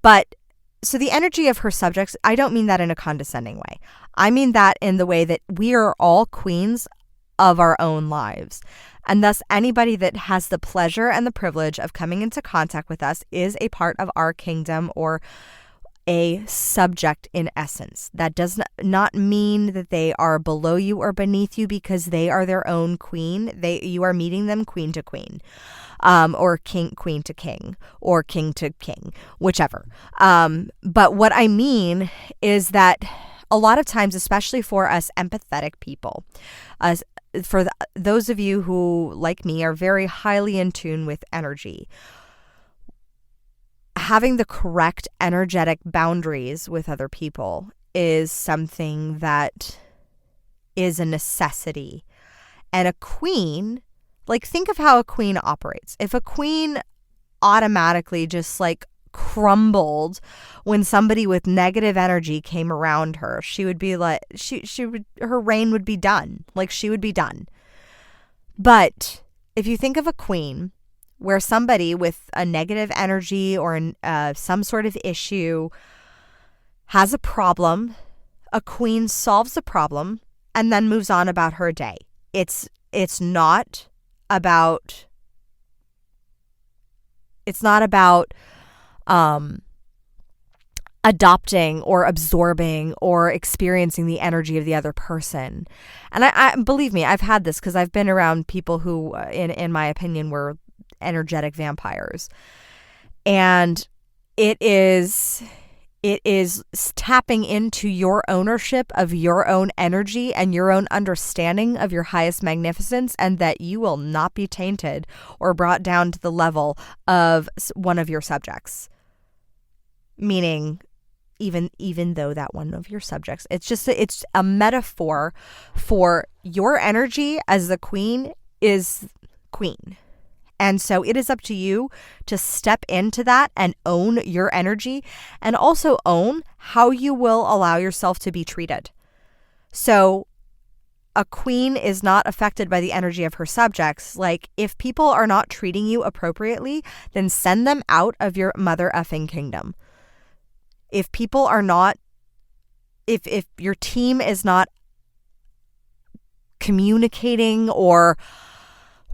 But so the energy of her subjects, I don't mean that in a condescending way. I mean that in the way that we are all queens of our own lives. And thus anybody that has the pleasure and the privilege of coming into contact with us is a part of our kingdom or a subject in essence. That does not mean that they are below you or beneath you, because they are their own queen. You are meeting them queen to queen, or queen to king, or king to king, whichever. But what I mean is that a lot of times, especially for us empathetic people, those of you who, like me, are very highly in tune with energy, having the correct energetic boundaries with other people is something that is a necessity. And a queen, like, think of how a queen operates. If a queen automatically just like crumbled when somebody with negative energy came around her. She would be like, her reign would be done. Like, she would be done. But if you think of a queen where somebody with a negative energy or some sort of issue has a problem, a queen solves the problem and then moves on about her day. It's not about adopting or absorbing or experiencing the energy of the other person. And I believe me, I've had this because I've been around people who, in my opinion, were energetic vampires. And it is tapping into your ownership of your own energy and your own understanding of your highest magnificence, and that you will not be tainted or brought down to the level of one of your subjects. Meaning, even though that one of your subjects, it's a metaphor for your energy as the queen is queen. And so it is up to you to step into that and own your energy, and also own how you will allow yourself to be treated. So a queen is not affected by the energy of her subjects. Like, if people are not treating you appropriately, then send them out of your mother effing kingdom. If people are not, if your team is not communicating or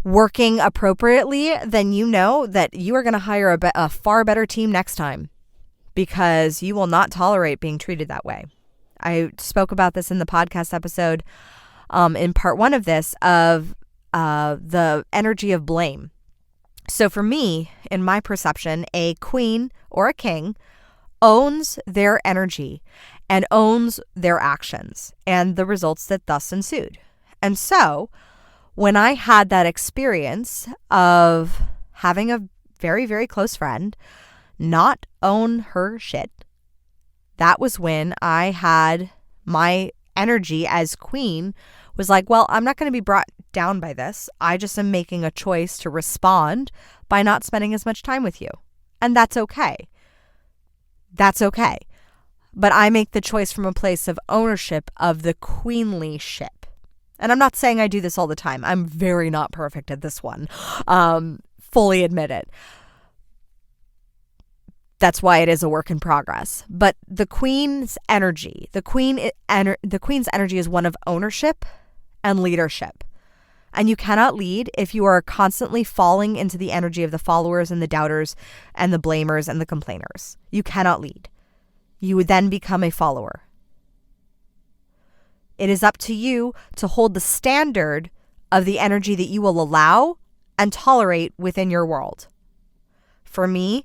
working appropriately, then you know that you are going to hire a far better team next time, because you will not tolerate being treated that way. I spoke about this in the podcast episode in part 1 of this, of the energy of blame. So for me, in my perception, a queen or a king owns their energy and owns their actions and the results that thus ensued. And so when I had that experience of having a very, very close friend not own her shit, that was when I had my energy as queen was like, well, I'm not going to be brought down by this. I just am making a choice to respond by not spending as much time with you. And that's okay. That's okay. But I make the choice from a place of ownership of the queenly ship. And I'm not saying I do this all the time. I'm very not perfect at this one. Fully admit it. That's why it is a work in progress. But the queen's energy, the queen's energy is one of ownership and leadership. And you cannot lead if you are constantly falling into the energy of the followers and the doubters and the blamers and the complainers. You cannot lead. You would then become a follower. It is up to you to hold the standard of the energy that you will allow and tolerate within your world. For me,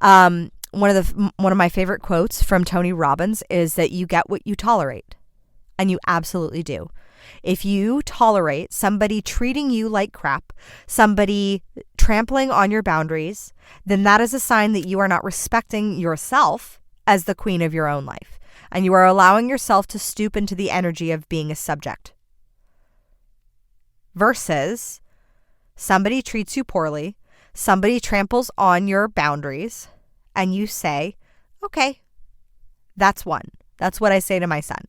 one of my favorite quotes from Tony Robbins is that you get what you tolerate. And you absolutely do. If you tolerate somebody treating you like crap, somebody trampling on your boundaries, then that is a sign that you are not respecting yourself as the queen of your own life. And you are allowing yourself to stoop into the energy of being a subject. Versus somebody treats you poorly, somebody tramples on your boundaries, and you say, okay, that's one. That's what I say to my son,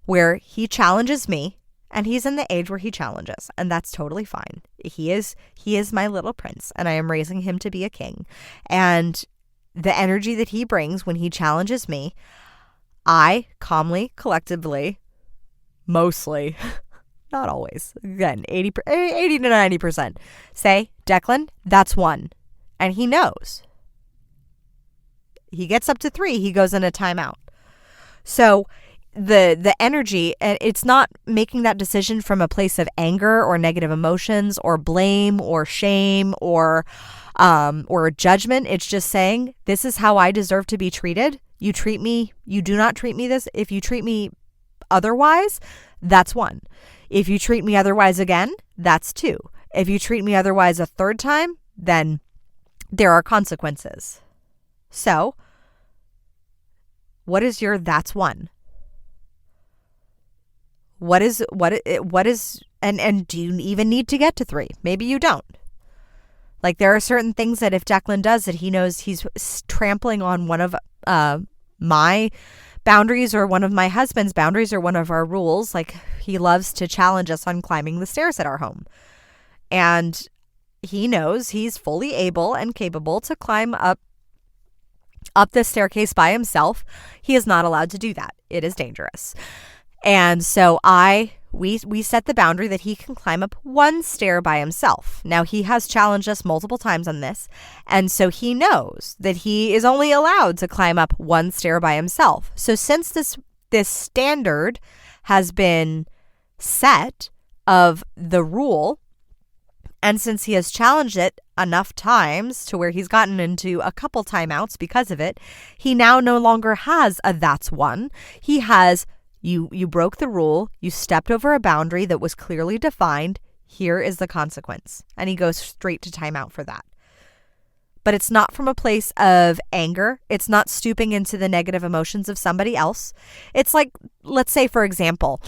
where he challenges me, and he's in the age where he challenges, and that's totally fine. He is my little prince, and I am raising him to be a king. And the energy that he brings when he challenges me, I calmly, collectively, mostly, not always, again, 80 to 90%, say, Declan, that's one. And he knows. He gets up to 3, he goes in a timeout. So the energy, and it's not making that decision from a place of anger or negative emotions or blame or shame or judgment. It's just saying, this is how I deserve to be treated. You do not treat me this. If you treat me otherwise, that's 1. If you treat me otherwise again, that's 2. If you treat me otherwise a 3rd time, then there are consequences. So, what is your that's 1? What is, and do you even need to get to 3? Maybe you don't. Like there are certain things that if Declan does that he knows he's trampling on one of my boundaries or one of my husband's boundaries or one of our rules. Like he loves to challenge us on climbing the stairs at our home. And he knows he's fully able and capable to climb up the staircase by himself. He is not allowed to do that. It is dangerous. And so we set the boundary that he can climb up one stair by himself. Now, he has challenged us multiple times on this, and so he knows that he is only allowed to climb up one stair by himself. So since this standard has been set of the rule, and since he has challenged it enough times to where he's gotten into a couple timeouts because of it, he now no longer has a that's one. He has You broke the rule. You stepped over a boundary that was clearly defined. Here is the consequence. And he goes straight to timeout for that. But it's not from a place of anger. It's not stooping into the negative emotions of somebody else. It's like, let's say, for example,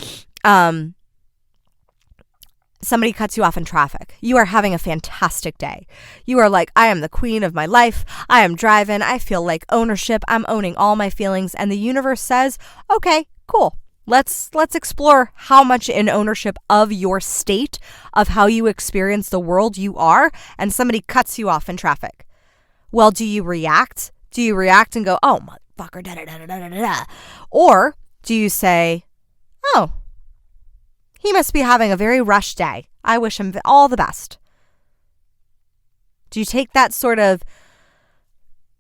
somebody cuts you off in traffic. You are having a fantastic day. You are like, I am the queen of my life. I am driving. I feel like ownership. I'm owning all my feelings. And the universe says, okay, cool. Let's explore how much in ownership of your state, of how you experience the world you are, and somebody cuts you off in traffic. Well, do you react? Do you react and go, oh, motherfucker, da-da-da-da-da-da-da? Or do you say, oh, he must be having a very rushed day. I wish him all the best. Do you take that sort of,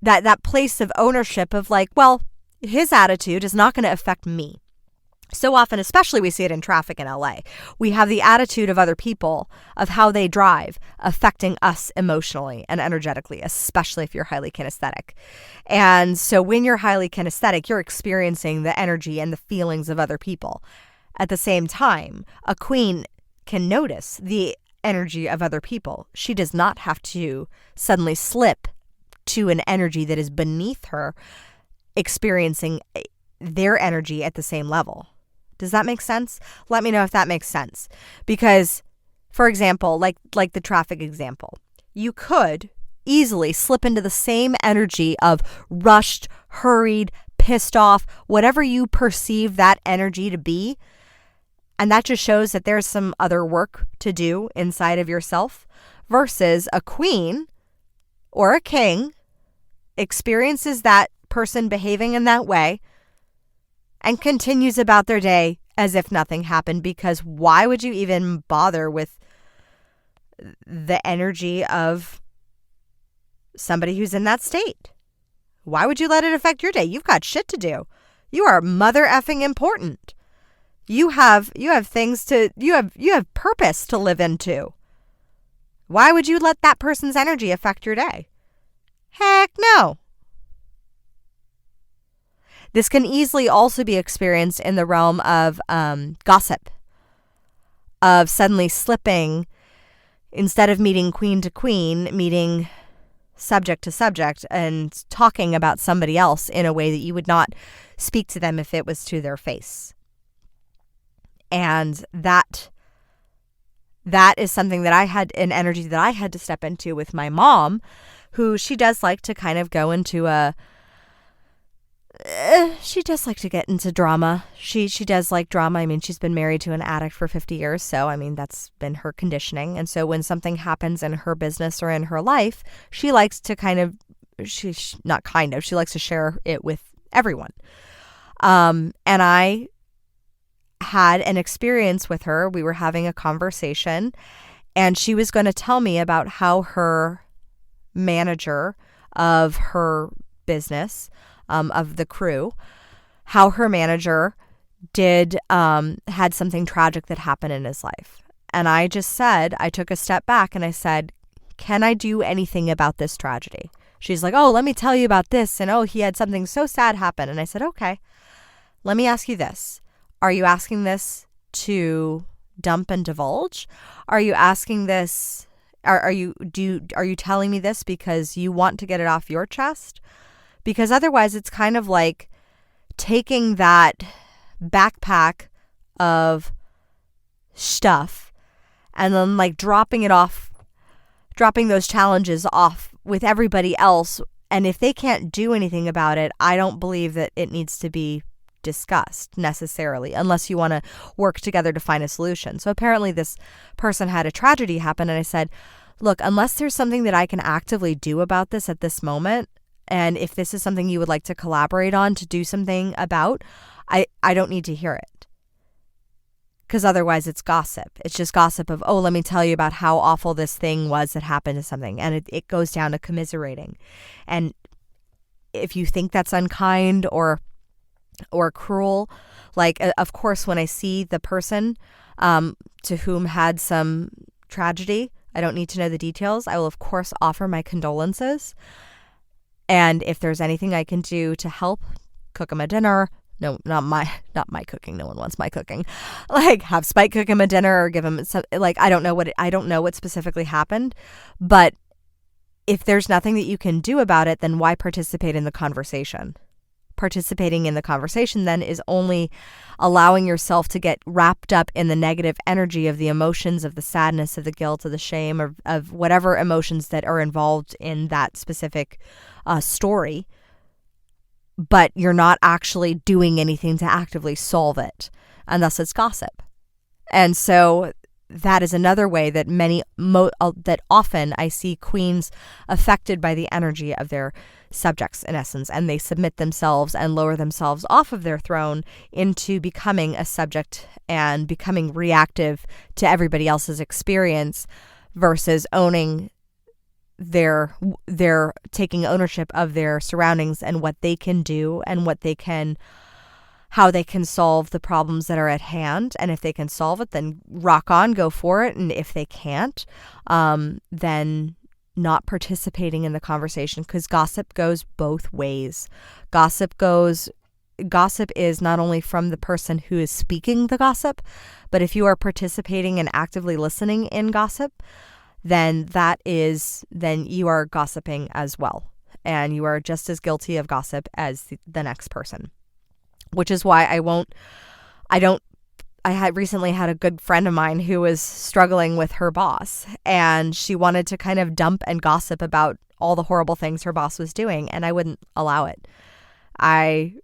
that place of ownership of like, well, his attitude is not going to affect me. So often, especially we see it in traffic in LA, we have the attitude of other people, of how they drive, affecting us emotionally and energetically, especially if you're highly kinesthetic. And so when you're highly kinesthetic, you're experiencing the energy and the feelings of other people. At the same time, a queen can notice the energy of other people. She does not have to suddenly slip to an energy that is beneath her, experiencing their energy at the same level. Does that make sense? Let me know if that makes sense. Because, for example, like the traffic example, you could easily slip into the same energy of rushed, hurried, pissed off, whatever you perceive that energy to be. And that just shows that there's some other work to do inside of yourself versus a queen or a king experiences that person behaving in that way and continues about their day as if nothing happened, because why would you even bother with the energy of somebody who's in that state? Why would you let it affect your day? You've got shit to do. You are mother effing important. You have things to, you have purpose to live into. Why would you let that person's energy affect your day? Heck no. This can easily also be experienced in the realm of gossip, of suddenly slipping, instead of meeting queen to queen, meeting subject to subject and talking about somebody else in a way that you would not speak to them if it was to their face. And that is something that I had, an energy that I had to step into with my mom, who she does like to kind of go into she does like to get into drama. She does like drama. I mean, she's been married to an addict for 50 years. So, I mean, that's been her conditioning. And so when something happens in her business or in her life, she likes to she likes to share it with everyone. And I had an experience with her. We were having a conversation and she was going to tell me about how her manager of her business, of the crew, how her manager had something tragic that happened in his life. And I just said, I took a step back and I said, can I do anything about this tragedy? She's like, oh, let me tell you about this. And oh, he had something so sad happen. And I said, okay, let me ask you this. Are you asking this to dump and divulge? Are you asking this? Are you telling me this because you want to get it off your chest? Because otherwise it's kind of like taking that backpack of stuff and then like dropping it off dropping those challenges off with everybody else. And if they can't do anything about it, I don't believe that it needs to be discussed necessarily, unless you want to work together to find a solution. So apparently this person had a tragedy happen, and I said, look, unless there's something that I can actively do about this at this moment, and if this is something you would like to collaborate on to do something about, I don't need to hear it. Because otherwise it's gossip. It's just gossip of, oh, let me tell you about how awful this thing was that happened to something. And it goes down to commiserating. And if you think that's unkind or cruel, like, of course, when I see the person to whom had some tragedy, I don't need to know the details. I will, of course, offer my condolences. And if there's anything I can do to help, cook them a dinner. No, not my cooking. No one wants my cooking. Like, have Spike cook him a dinner or give him some, like, I don't know what specifically happened. But if there's nothing that you can do about it, then why participate in the conversation? Participating in the conversation then is only allowing yourself to get wrapped up in the negative energy of the emotions, of the sadness, of the guilt, of the shame, of whatever emotions that are involved in that specific story. But you're not actually doing anything to actively solve it. And thus it's gossip. And so that is another way that that often I see queens affected by the energy of their subjects, in essence, and they submit themselves and lower themselves off of their throne into becoming a subject and becoming reactive to everybody else's experience versus owning their taking ownership of their surroundings and what they can do and how they can solve the problems that are at hand. And if they can solve it, then rock on, go for it. And if they can't, then not participating in the conversation, because gossip goes both ways. Gossip is not only from the person who is speaking the gossip, but if you are participating and actively listening in gossip, then you are gossiping as well. And you are just as guilty of gossip as the next person. Which is why I had recently had a good friend of mine who was struggling with her boss, and she wanted to kind of dump and gossip about all the horrible things her boss was doing, and I wouldn't allow it. I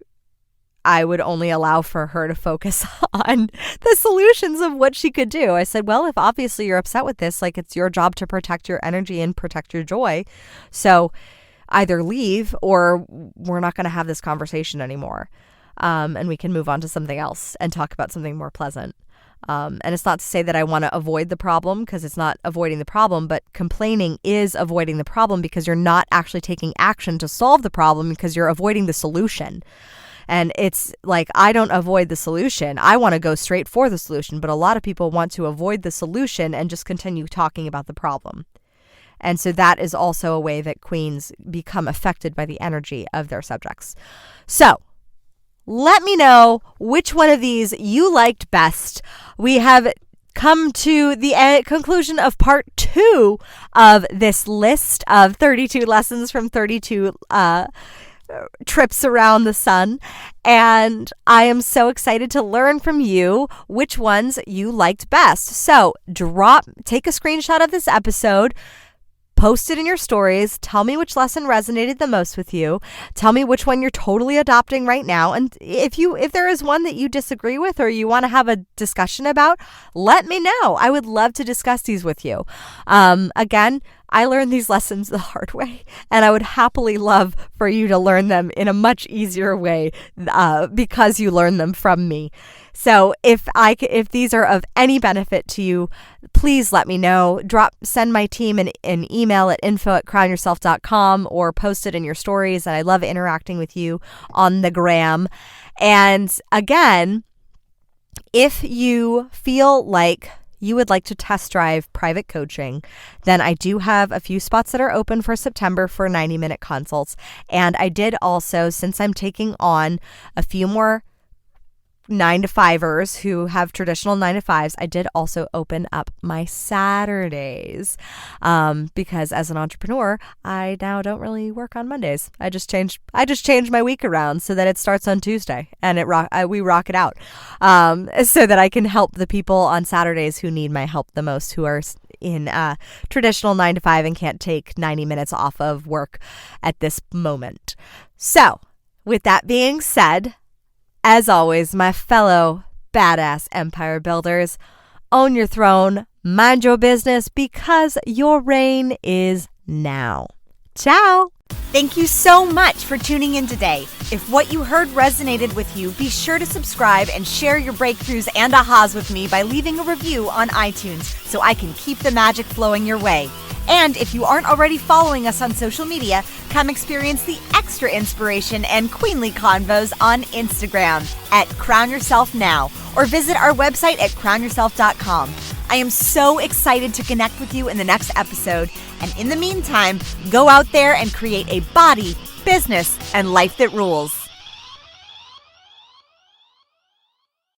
would only allow for her to focus on the solutions of what she could do. I said, well, if obviously you're upset with this, like, it's your job to protect your energy and protect your joy. So either leave or we're not going to have this conversation anymore. And we can move on to something else and talk about something more pleasant. And it's not to say that I want to avoid the problem, because it's not avoiding the problem, but complaining is avoiding the problem because you're not actually taking action to solve the problem, because you're avoiding the solution. And it's like, I don't avoid the solution. I want to go straight for the solution, but a lot of people want to avoid the solution and just continue talking about the problem. And so that is also a way that queens become affected by the energy of their subjects. So let me know which one of these you liked best. We have come to the conclusion of part 2 of this list of 32 lessons from 32 trips around the sun. And I am so excited to learn from you which ones you liked best. So take a screenshot of this episode, post it in your stories. Tell me which lesson resonated the most with you. Tell me which one you're totally adopting right now. And if there is one that you disagree with or you want to have a discussion about, let me know. I would love to discuss these with you. Again, I learned these lessons the hard way, and I would happily love for you to learn them in a much easier way because you learned them from me. So if these are of any benefit to you, please let me know. Send my team an email at info@crownyourself.com or post it in your stories. And I love interacting with you on the gram. And again, if you feel like you would like to test drive private coaching, then I do have a few spots that are open for September for 90-minute consults. And I did also, since I'm taking on a few more 9-to-5ers who have traditional 9-to-5s, I did also open up my Saturdays because as an entrepreneur, I now don't really work on Mondays. I just changed my week around so that it starts on Tuesday and we rock it out so that I can help the people on Saturdays who need my help the most, who are in a traditional 9 to 5 and can't take 90 minutes off of work at this moment. So, with that being said, as always, my fellow badass empire builders, own your throne, mind your business, because your reign is now. Ciao! Thank you so much for tuning in today. If what you heard resonated with you, be sure to subscribe and share your breakthroughs and ahas with me by leaving a review on iTunes so I can keep the magic flowing your way. And if you aren't already following us on social media, come experience the extra inspiration and queenly convos on Instagram at Crown Yourself Now, or visit our website at crownyourself.com. I am so excited to connect with you in the next episode. And in the meantime, go out there and create a body, business, and life that rules.